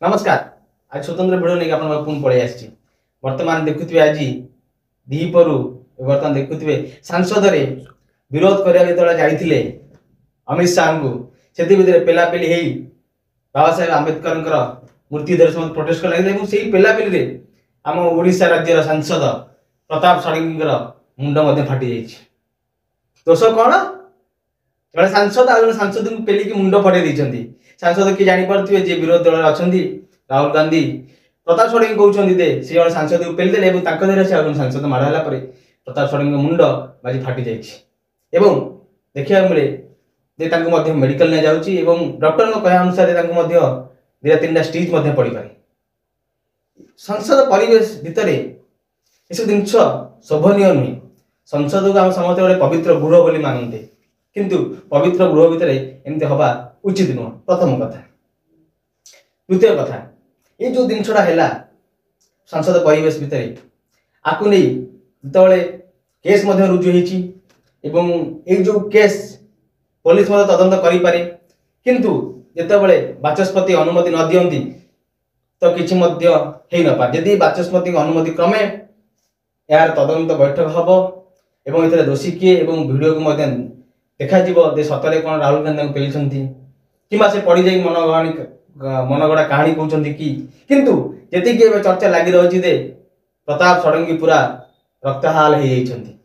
नमस्कार। आज स्वतंत्र भिड नहीं आप पुणी पलि आसी बर्तमान देखुए आज दीपर बर्तमान देखुए सांसद रे विरोध करने जो जाते अमित शाह को से पेलापेली हो बाबा साहेब आंबेडकर मूर्ति धर समस्त प्रोटेस्ट लगे से पेलापेली आम ओडिशा राज्यर सांसद प्रताप षडंगी मुंड फाटी जाइए। दोष कौन जड़े सांसद आ सांसद को पेलिकी मुंड फटे देती सांसद किए जापे जी विरोध दल अच्छा राहुल गांधी प्रताप षडंगी कहते दे सी जन सांसद को पेलिदेले देह से सांसद माड़ा प्रताप षडंगी मुंड बाजी फाटी जाइए। देखा मिले जे मेडिकल ने जाऊँगी डॉक्टर कहया अनुसार दुटा तीन स्टिच पड़ पाए। संसद परिवेश भितर यू जिन शोभनीय नुहे। संसद को आम समस्त गोटे पवित्र गृह बोली मानते किंतु पवित्र गृह भितर एमती हवा उचित नुह प्रथम कथा। द्वितीय कथा ये जो जिनसा है संसद परिवेश भितर आपको नहीं जिते केस रुजु हो जो केस पुलिस तदंत करें किंतु जितेबाला बाचस्पति अनुमति न दियंती तो किसी हो न पारे। जदि बाचस्पति अनुमति क्रमे यार तदंत बैठक हम एवं दोषी किए वीडियो को देखा सतरे कौन राहुल गांधी को पेली कि से पड़ जा मनगढ़ा कहानी कहते कि किंतु जी चर्चा लगी रही दे प्रताप षडंगी पूरा रक्तहाल हो जाती।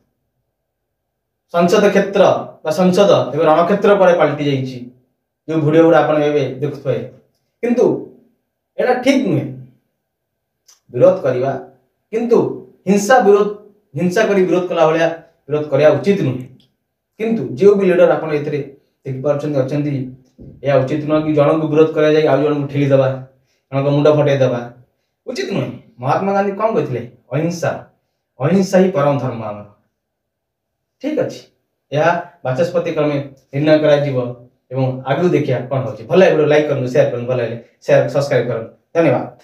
संसद क्षेत्र संसद एवं रणक्षेत्र पर पलटि जाइए जो वीडियो गुड़ा आप देखुए किंतु एटा ठीक नुहे विरोध करवा किंतु हिंसा कर विरोध कला भाया विरोध करवा उचित नुहे। किंतु जो भी लीडर आप देखिए यह उचित नुह कि जन को विरोध कर जन को ठेलीदे जन को मुंड फटेदेवा उचित नुहे। महात्मा गांधी कौन कहते अहिंसा अहिंसा ही परम धर्म आम ठीक अच्छे यह बाचस्पति क्रमे निर्णय कर आगे देखिए कौन हो भल वीडियो लाइक करूँ शेयर करूँ भल शेयर सब्सक्राइब करूँ। धन्यवाद।